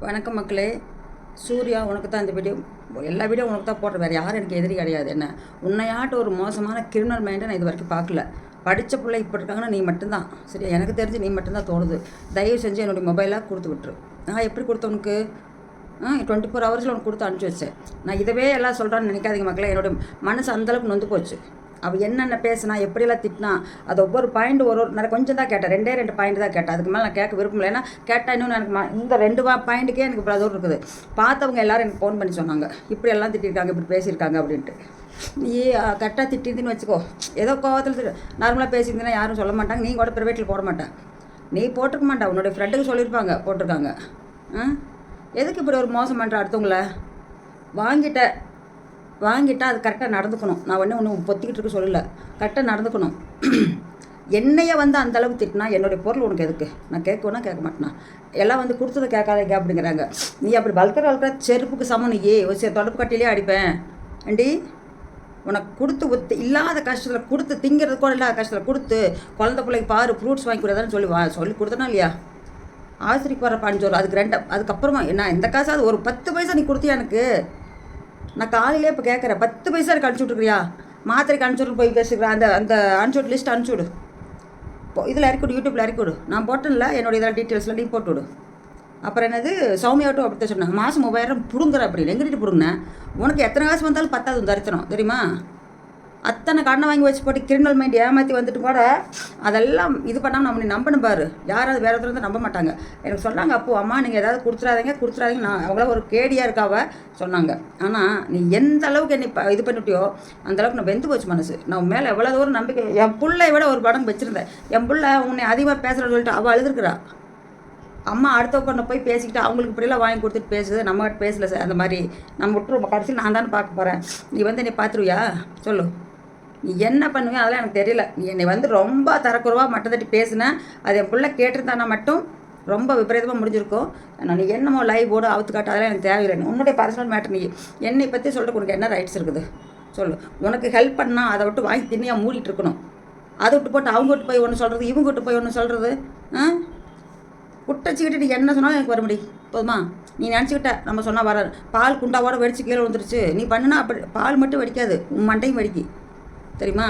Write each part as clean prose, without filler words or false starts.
வணக்கம் மக்களே. சூர்யா, உனக்கு தான் இந்த வீடியோ, எல்லா வீடியோ உனக்கு தான் போடுற, வேறு யாரும் எனக்கு எதிரி கிடையாது. என்ன உன்னையாட்டு ஒரு மோசமான கிரிமினல் மைண்டை நான் இது வரைக்கும் பார்க்கல. படித்த பிள்ளை இப்போ இருக்காங்கன்னா நீ மட்டும்தான். சரியா? எனக்கு தெரிஞ்சு நீ மட்டும்தான் தோணுது. தயவு செஞ்சு என்னுடைய மொபைலாக கொடுத்து விட்டுரு. நான் எப்படி கொடுத்த உனக்கு 24 ஹவர்ஸில் உனக்கு கொடுத்து அனுப்பிச்சி வச்சேன். நான் இதவே எல்லாம் சொல்கிறான்னு நினைக்காதீங்க மக்களே. என்னோடய மனசு அந்தளவுக்கு நொந்து போச்சு. அவள் என்னென்ன பேசினா, எப்படியெல்லாம் திட்டினா, அது ஒவ்வொரு பாயிண்ட் ஒரு நான் கொஞ்சம் தான் கேட்டேன். 2 பாயிண்ட் தான் கேட்டேன். அதுக்கு மேலே நான் கேட்க விருப்பம் இல்லை. ஏன்னா கேட்டால் இன்னும் எனக்கு இந்த 2 பாயிண்ட்டுக்கே எனக்கு பிரதோர் இருக்குது. பார்த்தவங்க எல்லோரும் எனக்கு ஃபோன் பண்ணி சொன்னாங்க, இப்படி எல்லாம் திட்டிருக்காங்க, இப்படி பேசியிருக்காங்க அப்படின்ட்டு. நீ கரெக்டாக திட்டிருந்துன்னு வச்சுக்கோ. ஏதோ கோவத்தில் நார்மலாக பேசியிருந்தீங்கன்னா யாரும் சொல்ல மாட்டாங்க. நீ கூட ப்ரைவேட்டில் போட மாட்டேன். நீ போட்டிருக்க மாட்டா. உன்னோடய ஃப்ரெண்டுக்கு சொல்லியிருப்பாங்க போட்டிருக்காங்க. எதுக்கு இப்படி ஒரு மோசம் பண்ணுற அடுத்தவங்கள? வாங்கிட்டா அது கரெக்டாக நடந்துக்கணும். நான் ஒன்று பொத்திக்கிட்டு இருக்க சொல்லலை, கரெக்டாக நடந்துக்கணும். என்னைய வந்து அந்தளவுக்கு திட்டினா என்னுடைய பொருள் உனக்கு எதுக்கு? நான் கேட்கணும்னா கேட்க மாட்டேனா? எல்லாம் வந்து கொடுத்ததை கேட்காதீங்க அப்படிங்கிறாங்க. நீ அப்படி வளர்க்குற செருப்புக்கு சமம். நீ தொடப்பு கட்டிலே அடிப்பேன் அண்டி. உனக்கு கொடுத்து இல்லாத கஷ்டத்தில் கொடுத்து திங்கிறது கூட இல்லாத கஷ்டத்தில் கொடுத்து குழந்தை பிள்ளைக்கு பாரு ஃப்ரூட்ஸ் வாங்கி கொடுதான்னு சொல்லி கொடுத்தனா இல்லையா? ஆசிரிக்கு வர பஞ்சோறு அதுக்கு அதுக்கப்புறமா என்ன இந்த காசாவது ஒரு 10 பைசா நீ கொடுத்தியா எனக்கு? நான் காலையிலே இப்போ கேட்குறேன், 10 பைசா எனக்கு அனுப்பிச்சி விட்ருக்கிறியா? மாத்திரைக்கு அனுப்பிச்சுட்டு போய் பேசுகிறேன். அந்த அனுப்பிச்சுட்டு லிஸ்ட் அனுப்பிச்சுடு. இதில் இறக்கிவிடு, யூடியூப்பில் இறக்கிவிடு. நான் போட்டேன்ல என்னோட இதெல்லாம் டீட்டெயில்ஸில் நீ போட்டுவிடு. அப்புறம் என்னது சௌமியாட்டும் அப்படி தான் சொன்னாங்க, மாதம் 3000 பிடுங்குற அப்படின்னு. எங்கிட்ட பிடுங்கினேன்? உனக்கு எத்தனை காசு வந்தாலும் பத்தாது தரித்திரம் தெரியுமா? அத்தனை கடனை வாங்கி வச்சு போட்டு கிரிமினல் மைண்ட் ஏமாற்றி வந்துட்டு கூட அதெல்லாம் இது பண்ணாமல் நம்ம நம்பணும் பாரு. யாராவது வேறு ஒருத்தர் வந்து நம்ப மாட்டாங்க. எனக்கு சொன்னாங்க அப்போ, அம்மா நீங்கள் ஏதாவது கொடுத்துறாதீங்க. நான் அவ்வளோ ஒரு கேடியாக இருக்காவ சொன்னாங்க. ஆனால் நீ எந்த அளவுக்கு என்னை இது பண்ணிட்டியோ அந்தளவுக்கு நான் வெந்து போச்சு மனசு. நான் மேலே எவ்வளோ தூரம் நம்பிக்கை, என் பிள்ளை விட ஒரு படம் வச்சுருந்தேன். என் பிள்ளை உன்னை அதிகமாக பேசுகிறேன்னு சொல்லிட்டு அவள் அழுதுருக்குறா. அம்மா அடுத்த பொண்ணை போய் பேசிக்கிட்டு அவங்களுக்கு இப்படிலாம் வாங்கி கொடுத்துட்டு பேசுது, நம்மகிட்ட பேசலை சார். அந்த மாதிரி நம்ம விட்டுருவோம். கடைசியில் நான் தானே பார்க்க போகிறேன். நீ வந்து என்னை பார்த்துருவியா சொல்லு? நீ என்ன பண்ணுவேன் அதெல்லாம் எனக்கு தெரியல. நீ என்னை வந்து ரொம்ப தரக்குறவா மட்டம் தட்டி பேசினேன். அது என் பிள்ளை கேட்டிருந்தானா மட்டும் ரொம்ப விபரீதமாக முடிஞ்சிருக்கும். ஆனால் நீ என்னமோ லைவ் போர்டு அவுத்து காட்டு அதெல்லாம் எனக்கு தேவையில்லை. உன்னுடைய பர்சனல் மேட்டர். நீ என்னை பற்றி சொல்லிட்டு உனக்கு என்ன ரைட்ஸ் இருக்குது சொல்லு? உனக்கு ஹெல்ப் பண்ணால் அதை விட்டு வாங்கி தின்னியாக மூடிட்டு இருக்கணும். அதை விட்டு போட்டு அவங்க விட்டு போய் ஒன்று சொல்கிறது, இவங்க விட்டு போய் ஒன்று சொல்கிறது. குட்டச்சிக்கிட்டு நீ என்ன சொன்னாலும் எனக்கு வர முடியும் போதுமா? நீ நினச்சிக்கிட்ட நம்ம சொன்னால் வர பால் குண்டாவோட வெடிச்சு கீழே வந்துருச்சு. நீ பண்ணுனா அப்படி பால் மட்டும் வெடிக்காது, உன் மண்டையும் வெடிக்கி தெரியுமா?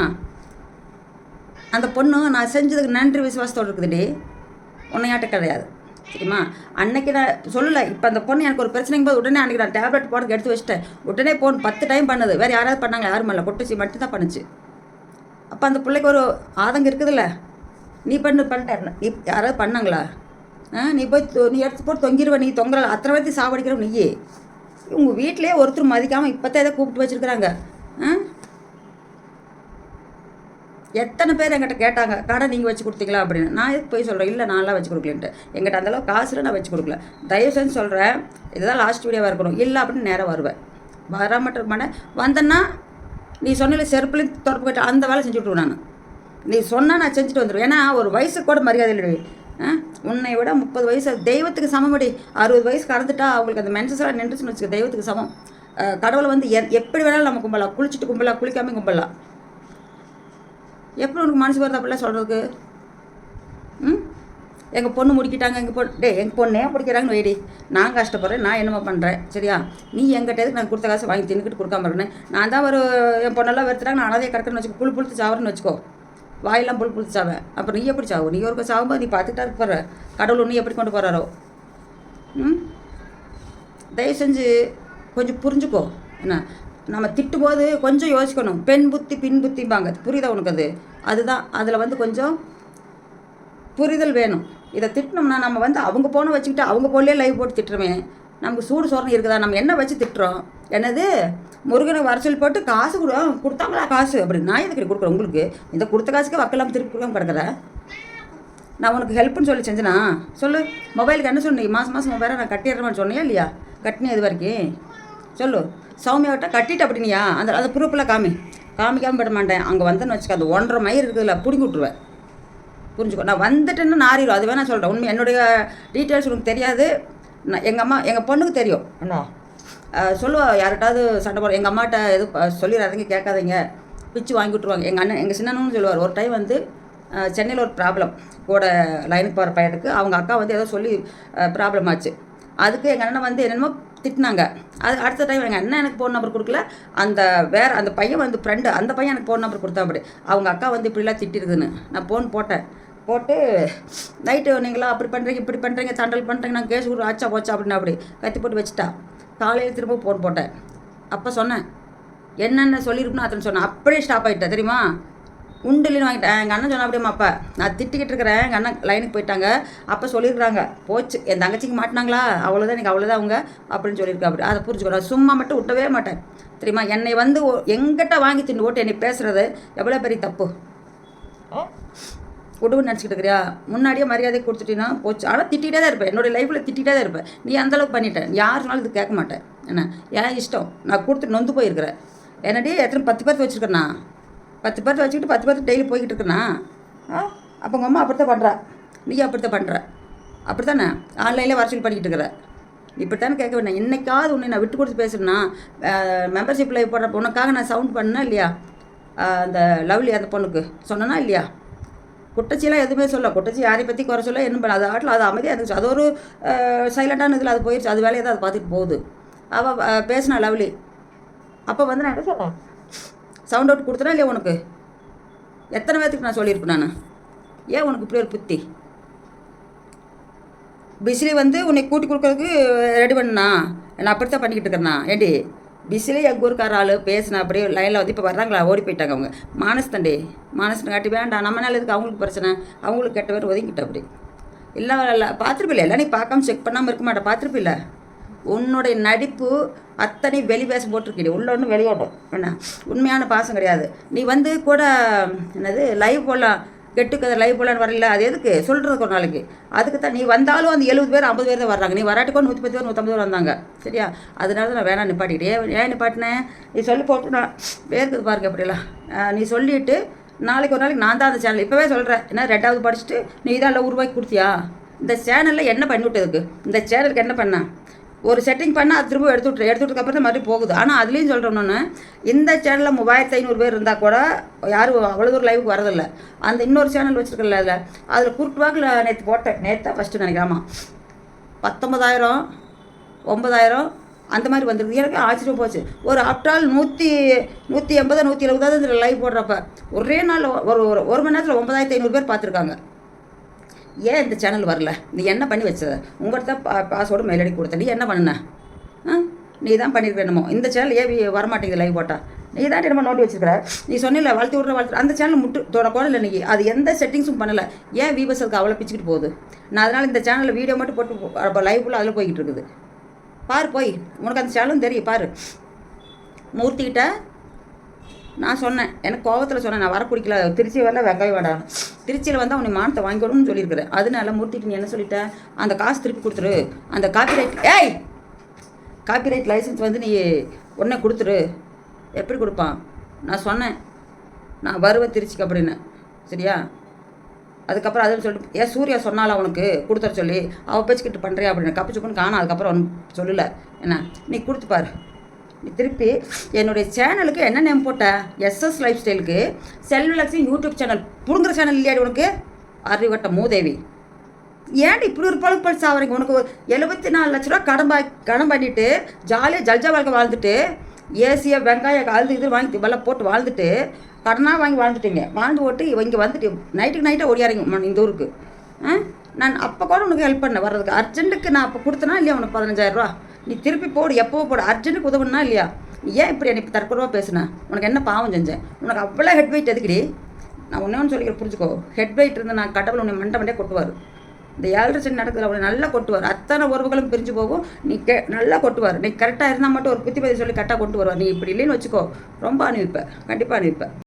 அந்த பொண்ணு நான் செஞ்சதுக்கு நன்றி விசுவாசத்தோடு இருக்குதுடி, உன்னையாட்ட கிடையாது தெரியுமா? அன்னைக்கு நான் சொல்லலை. இப்போ அந்த பொண்ணு எனக்கு ஒரு பிரச்சனைக்கும் போது உடனே அன்றைக்கி நான் டேப்லெட் போடுறதுக்கு எடுத்து வச்சிட்டேன். உடனே போன் 10 டைம் பண்ணுது. வேறு யாராவது பண்ணாங்க? யாரும் இல்லை, கொட்டுச்சி மட்டும் தான் பண்ணுச்சு. அப்போ அந்த பிள்ளைக்கு ஒரு ஆதங்கம் இருக்குதுல்ல. நீ பண்ணிட்டேன். நீ யாராவது பண்ணாங்களா? நீ போய் நீ எடுத்து போட்டு தொங்கிடுவேன். நீ தொங்குற அத்தனை பேர்த்தி சாவடிக்கிறவ நீயே. உங்கள் வீட்டிலே ஒருத்தர் மதிக்காமல் இப்போ தான் எதை கூப்பிட்டு வச்சுருக்குறாங்க. எத்தனை பேர் என்கிட்ட கேட்டாங்க, கடை நீங்கள் வச்சு கொடுத்தீங்களா அப்படின்னு. நான் எதுக்கு போய் சொல்கிறேன், இல்லை நான்லாம் வச்சு கொடுக்கலன்ட்டு. எங்கிட்ட அந்தளவு காசில் நான் வச்சு கொடுக்கல. தயவு செஞ்சு சொல்கிறேன், இதுதான் லாஸ்ட் வீடியோவாக இருக்கணும். இல்லை அப்படின்னு நேராக வருவேன். வராமட்டு மாட்டேன். வந்தேன்னா நீ சொன்ன செருப்புலையும் தொடர்பு கேட்டு அந்த வேலை செஞ்சு விட்ருவேன். நான் நீ சொன்னால் நான் செஞ்சுட்டு வந்துடுவேன். ஏன்னா ஒரு வயசுக்கு கூட மரியாதை இல்லை. உன்னை விட 30 வயசு தெய்வத்துக்கு சமப்படி. 60 வயசு கடந்துட்டா அவங்களுக்கு அந்த மென்சஸாக நின்றுச்சுன்னு வச்சுக்க, தெய்வத்துக்கு சமம். கடவுளை வந்து எப்படி வேணாலும் நம்ம கும்பலாம், குளிச்சுட்டு கும்பலாம், குளிக்காமல் கும்பலாம். எப்படி உனக்கு மனசு வருது அப்படிலாம் சொல்கிறதுக்கு? எங்கள் பொண்ணு முடிக்கிட்டாங்க, எங்கள் பொண்ணே பிடிக்கிறாங்கன்னு வைடி. நான் கஷ்டப்படுறேன், நான் என்னமோ பண்ணுறேன் சரியா? நீ எங்கிட்ட எதுக்கு நான் கொடுத்த காசு வாங்கி தின்னுக்கிட்டு கொடுக்காம இருந்தேன். நான் தான் ஒரு என் பொண்ணெல்லாம் வெறுத்துட்டாங்க, நான் அதையே கிடக்குன்னு வச்சுக்கோ. புழுத்து சாவறேன்னு வச்சுக்கோ. வாயெல்லாம் புழுத்து சாவேன். அப்புறம் நீ எப்படி சாவும்? நீ ஒரு சாகும்போது நீ பார்த்துக்கிட்டா இருக்க போகிற. கடவுள் நீ எப்படி கொண்டு போகிறாரோ? தயவு செஞ்சு கொஞ்சம் புரிஞ்சுக்கோ. என்ன நம்ம திட்டும்போது கொஞ்சம் யோசிக்கணும். பெண் புத்தி பின் புத்திம்பாங்க, புரியுதா உனக்கு? அதுதான் அதில் வந்து கொஞ்சம் புரிதல் வேணும். இதை திட்டினோம்னா நம்ம வந்து அவங்க போன வச்சுக்கிட்டு அவங்க போலே லைவ் போட்டு திட்டுறோமே. நமக்கு சூடு சோறணும் இருக்குதா? நம்ம என்ன வச்சு திட்டுறோம்? என்னது முருகனை வரச்சல் போட்டு காசு கொடுத்தாங்களா காசு அப்படின்னு. நான் எதுக்கு கொடுக்குறேன் உங்களுக்கு? இந்த கொடுத்த காசுக்கே வக்கலாம் திருப்பி கொடுக்காம கிடக்குற. நான் உனக்கு ஹெல்ப்னு சொல்லி செஞ்சேனா சொல்லு? மொபைலுக்கு என்ன சொன்னீங்க? மாதம் 3000 நான் கட்டிடுறேன்னு சொன்னியா இல்லையா? கட்டினே இது வரைக்கும் சொல்லு. சௌமியாவிட்ட கட்டிட்டு அப்படினியா? அந்த ப்ரூஃபெலாம் காமிக்காமல் விட மாட்டேன். அங்கே வந்தேன்னு வச்சுக்க, அந்த 1.5 மைல் இருக்குதுல்ல பிடிங்கி விட்ருவேன். புரிஞ்சுக்கோ. நான் வந்துட்டேன்னு நாரிடும். அது வேணா சொல்கிறேன். உண்மை என்னுடைய டீட்டெயில்ஸ் உனக்கு தெரியாது. நான் எங்கள் பொண்ணுக்கு தெரியும். என்ன சொல்லுவா? யார்கிட்டாவது சண்டை போட எங்கள் அம்மாட்ட எதுவும் சொல்லிடாதீங்க, கேட்காதீங்க, பிச்சு வாங்கி விட்ருவாங்க. எங்கள் அண்ணன் எங்கள் சின்னன்னு சொல்லுவார். ஒரு டைம் வந்து சென்னையில் ஒரு ப்ராப்ளம் கூட லைனுக்கு போகிற பையனுக்கு அவங்க அக்கா வந்து ஏதோ சொல்லி ப்ராப்ளம் ஆச்சு. அதுக்கு எங்கள் அண்ணன் வந்து என்னென்னமோ திட்டினாங்க. அது அடுத்த டைம் எங்கள் அண்ணன் எனக்கு ஃபோன் நம்பர் கொடுக்கல. அந்த பையன் வந்து ஃப்ரெண்டு, அந்த பையன் எனக்கு ஃபோன் நம்பர் கொடுத்தா. அப்படி அவங்க அக்கா வந்து இப்படிலாம் திட்டிருக்குதுன்னு நான் ஃபோன் போட்டு நைட்டு நீங்களா அப்படி பண்ணுறீங்க இப்படி பண்ணுறீங்க தண்டல் பண்ணுறீங்க நான் கேஸ் கொடுத்து ஆச்சா போச்சா அப்படின்னு அப்படி கத்தி போட்டு வச்சுட்டா. காலையில் திரும்ப ஃபோன் போட்டேன். அப்போ சொன்னேன் என்னென்ன சொல்லியிருக்கணும் அத்தனை சொன்னேன். அப்படியே ஸ்டாப் ஆகிட்டேன் தெரியுமா. உண்டுலின்னு வாங்கிட்டேன். எங்கள் அண்ணன் சொன்ன அப்படியே அப்பா நான் திட்டிக்கிட்டு இருக்கிறேன். எங்கள் அண்ணன் லைனுக்கு போயிட்டாங்க. அப்போ சொல்லியிருக்கிறாங்க போச்சு என் தங்கச்சிக்கு மாட்டினாங்களா அவ்வளோதான் எனக்கு அவ்வளோதான் அவங்க அப்படின்னு சொல்லியிருக்கா. அப்படி அதை புரிஞ்சுக்கிறோம். சும்மா மட்டும் விட்டவே மாட்டேன் தெரியுமா. என்னை வந்து எங்கிட்ட வாங்கி தின்னு ஓட்டு என்னை பேசுகிறது எவ்வளோ பெரிய தப்பு. உடவுன்னு நினச்சிக்கிட்டு இருக்கிறியா. முன்னாடியே மரியாதை கொடுத்துட்டீங்கன்னா போச்சு. ஆனால் திட்டிகிட்டே தான் இருப்பேன். என்னுடைய லைஃப்பில் திட்டிகிட்டே தான் இருப்பேன். நீ அந்தளவுக்கு பண்ணிட்டேன். யார் சொன்னாலும் இது கேட்க மாட்டேன். என்ன ஏன் இஷ்டம். நான் கொடுத்துட்டு நொந்து போயிருக்கிறேன். என்னடி எத்தனை 10 பேர்த்து வச்சுருக்கேண்ணா. 10 பேர்த்து வச்சுக்கிட்டு 10 பேர்த்து டெய்லி போய்கிட்டு இருக்கேண்ணா. அப்போ உங்கள் அம்மா அப்படித்தான் பண்ணுறா. நீ அப்படித்தான் பண்ணுற. அப்படித்தானே ஆன்லைனில் வர பண்ணிக்கிட்டு இருக்கிற. இப்படித்தானே கேட்க வேண்டாம். என்னைக்காவது உன்னை நான் விட்டு கொடுத்து பேசுகிறேன்னா மெம்பர்ஷிப் லைவ் போடுற உனக்காக நான் சவுண்ட் பண்ணேன் இல்லையா. அந்த லவ்லி அந்த பொண்ணுக்கு சொன்னனா இல்லையா. குட்டச்சியெல்லாம் எதுவுமே சொல்ல. குட்டச்சி யாரை பற்றி குறை சொல்ல என்ன பண்ண. அது ஆட்டில் அது அமைதியாக இருந்துச்சு. அது ஒரு சைலண்டான இதில் அது போயிடுச்சு. அது வேலையை தான் அது பார்த்துட்டு போகுது. அவள் பேசினா லவ்லி. அப்போ வந்து நான் என்ன சொன்னேன் சவுண்ட் அவுட் கொடுத்தனா இல்லையா. உனக்கு எத்தனை பேர்த்துக்கு நான் சொல்லியிருப்பேன். நான் ஏன் உனக்கு இப்படி ஒரு புத்தி. பிசிலி வந்து உன்னை கூட்டி கொடுக்கறதுக்கு ரெடி பண்ணா. நான் அப்படித்தான் பண்ணிக்கிட்டு இருக்கிறேண்ணா. ஏண்டி பிஸிலே எங்கள் ஊருக்கார ஆள் பேசினா அப்படியே லைனில் வந்து இப்போ வர்றாங்களா ஓடி போயிட்டாங்க. அவங்க மானஸ்தண்டி காட்டி வேண்டாம் நம்ம நாள் எதுக்கு அவங்களுக்கு பிரச்சனை. அவங்களுக்கு கெட்ட பேர் ஒதுங்கிட்ட அப்படி இல்லை பார்த்துருப்பில்ல. எல்லாம் நீ பார்க்காம செக் பண்ணாமல் இருக்க மாட்டேன். பார்த்துருப்பில்ல. உன்னுடைய நடிப்பு அத்தனை வெளி வேஷம் போட்டிருக்கீங்க. உள்ள ஒன்று வெளியோட்டும் என்ன உண்மையான பாசம் கிடையாது. நீ வந்து கூட என்னது லைவ் போடலாம் கெட்டுக்கதை லைவ் போடலான்னு வரல. அது எதுக்கு சொல்கிறதுக்கு ஒரு நாளைக்கு. அதுக்கு தான் நீ வந்தாலும் அந்த 70 பேர் 50 பேர் தான் வர்றாங்க. நீ வராட்டிக்கோ 110 பேர் 150 பேர் வந்தாங்க சரியா. அதனால தான் நான் வேணாம் நிப்பாட்டிக்கிட்டே. ஏன் நிப்பாட்டினேன் நீ சொல்லி போட்டு நான் வேர்க்குது பாருங்க அப்படிலாம். நீ சொல்லிவிட்டு நாளைக்கு ஒரு நாளைக்கு நான் தான் அந்த சேனல் இப்போவே சொல்கிறேன். ஏன்னா 2வது படிச்சுட்டு நீ தான் இல்லை உருவாக்கி கொடுத்தியா. இந்த சேனலில் என்ன பண்ணிவிட்டதுக்கு இந்த சேனலுக்கு என்ன பண்ணேன். ஒரு செட்டிங் பண்ணால் அது திரும்ப எடுத்துவிட்டதுக்கப்புறம் தான் மறுபடியும் போகுது. ஆனால் அதுலேயும் சொல்கிறோன்னு இந்த சேனலில் 3500 பேர் இருந்தால் கூட யாரும் அவ்வளோ தூரம் லைவுக்கு வரதில்லை. அந்த இன்னொரு சேனல் வச்சுருக்கல அதில் குறுக்கு வாக்கில் நேற்று போட்டேன். நேற்று தான் ஃபஸ்ட்டு நினைக்கிறாமா 19,000 9,000 அந்த மாதிரி வந்துருக்கு. எனக்கு ஆச்சரியம் போச்சு. ஒரு ஆஃப்டரால் 180 170 இதில் லைவ் போடுறப்ப ஒரே நாள் ஒரு மணி நேரத்தில் 9,500 பேர் பார்த்துருக்காங்க. ஏன் இந்த சேனல் வரல. நீ என்ன பண்ணி வச்சத. உங்கள்கிட்ட பாஸ்வேர்டு மெயில் ஐடி கொடுத்த. நீ என்ன பண்ண. நீ தான் பண்ணியிருக்க என்னமோ. இந்த சேனல் ஏன் வரமாட்டேங்குது லைவ் போட்டால். நீ தான் என்னமோ நோட்டி வச்சுருக்கிற. நீ சொன்னில்ல வளர்த்து அந்த சேனல் தொடக்கூட இல்லை. நீ அது எந்த செட்டிங்ஸும் பண்ணலை. ஏன் வியூவர்ஸுக்கு அவ்வளோ பிச்சுக்கிட்டு போகுது. நான் அதனால் இந்த சேனலில் வீடியோ மட்டும் போட்டு லைவ் ஃபுல்லாக அதில் போய்கிட்டு இருக்குது. பாரு போய் உனக்கு அந்த சேனலும் தெரியும் பாரு. மூர்த்திக்கிட்ட நான் சொன்னேன். எனக்கு கோவத்தில் சொன்னேன். நான் வர பிடிக்கல. திருச்சி வரல வெங்காயம் வேடாம். திருச்சியில் வந்தால் உன்னை மானத்தை வாங்கிக்கணும்னு சொல்லியிருக்கிறேன். அதனால மூர்த்திக்கு நீ என்ன சொல்லிட்டேன். அந்த காசு திருப்பி கொடுத்துரு. அந்த காப்பிரைட் லைசன்ஸ் வந்து நீ உடனே கொடுத்துரு. எப்படி கொடுப்பான். நான் சொன்னேன் நான் வருவேன் திருச்சிக்கு அப்படின்னு சரியா. அதுக்கப்புறம் அதுன்னு சொல்லிட்டு சூர்யா சொன்னால உனக்கு கொடுத்துற சொல்லி அவள் பேச்சுக்கிட்டு பண்ணுறியா அப்படின்னு கப்பிச்சுக்குன்னு காணும். அதுக்கப்புறம் ஒன்றும் சொல்லலை. என்ன நீ கொடுத்துப்பாரு. நீ திருப்பி என்னுடைய சேனலுக்கு என்ன நேம் போட்ட. எஸ்எஸ் லைஃப் ஸ்டைலுக்கு செல்வலக்ஷ்மி யூடியூப் சேனல் புடுங்குற சேனல் இல்லையாடி உனக்கு. அறிவட்ட மூதேவி. ஏன்டி இப்படி ஒரு பழுப்பு சாவறீங்க. உனக்கு 74 லட்ச ரூபா கடன் பண்ணிட்டு ஜாலியாக ஜல்ஜா வாழ்க்கை வாழ்ந்துட்டு ஏசியை வெங்காயம் கலந்து இது வாங்கி வெள்ளை போட்டு வாழ்ந்துட்டு கடனாக வாங்கி வாழ்ந்துட்டீங்க. வாழ்ந்து போட்டு இங்கே வந்துட்டு நைட்டுக்கு நைட்டாக ஓடியாரிங்க இந்த ஊருக்கு. நான் அப்போ கூட உனக்கு ஹெல்ப் பண்ணேன் வர்றதுக்கு. அர்ஜென்ட்டுக்கு நான் அப்போ கொடுத்தனா இல்லையா உனக்கு 15,000 ரூபா. நீ திருப்பி போடு எப்போவோ போடு. அர்ஜென்ட்டுக்கு உதவுனா இல்லையா. ஏன் இப்படி எனக்கு தற்கொலைவாக பேசுனேன். உனக்கு என்ன பாவம் செஞ்சேன். உனக்கு அவ்வளோ ஹெட் வெயிட் எதுக்குடி. நான் ஒன்று சொல்லிக்கிறேன் புரிஞ்சுக்கோ. ஹெட் வெயிட் இருந்து நான் கடவுள் உன்னை மண்டே கொட்டுவார். இந்த 7 சென்ட் நடக்குது அவனை நல்லா கொட்டுவார். அத்தனை உறவுகளும் பிரிஞ்சு போகும். நீ நல்லா கொட்டுவார். நீ கரெக்டாக இருந்தால் மட்டும் ஒரு புத்தி சொல்லி கரெக்டாக கொண்டு வருவார். நீ இப்படி இல்லைன்னு வச்சுக்கோ ரொம்ப அனுப்பிப்பேன். கண்டிப்பாக அனுப்பிப்பேன்.